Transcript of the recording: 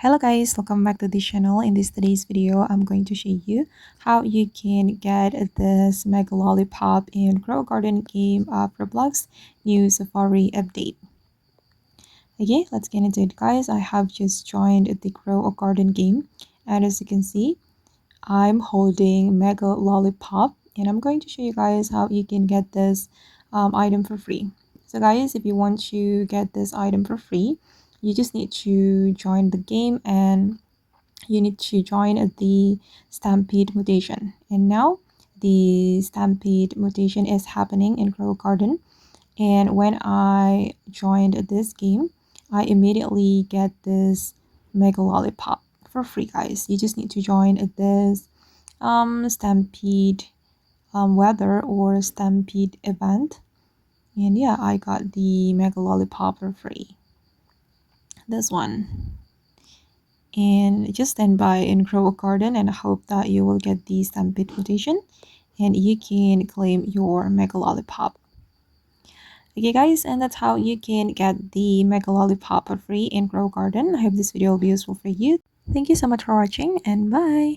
Hello guys, welcome back to the channel. In today's video, I'm going to show you how you can get this Mega Lollipop in Grow Garden game of Roblox new Safari update. Okay, let's get into it guys. I have just joined the Grow Garden game, and as you can see, I'm holding Mega Lollipop, and I'm going to show you guys how you can get this item for free. So guys, if you want to get this item for free, you just need to join the game and you need to join the Stampede mutation. And now the Stampede mutation is happening in Grow Garden. And when I joined this game, I immediately get this Mega Lollipop for free, guys. You just need to join this Stampede weather or Stampede event. And yeah, I got the Mega Lollipop for free. This one. And just stand by and grow a garden, and I hope that you will get the Stampede mutation and you can claim your Mega Lollipop. Okay guys, and that's how you can get the Mega Lollipop for free in Grow Garden. I hope this video will be useful for you. Thank you so much for watching, and bye!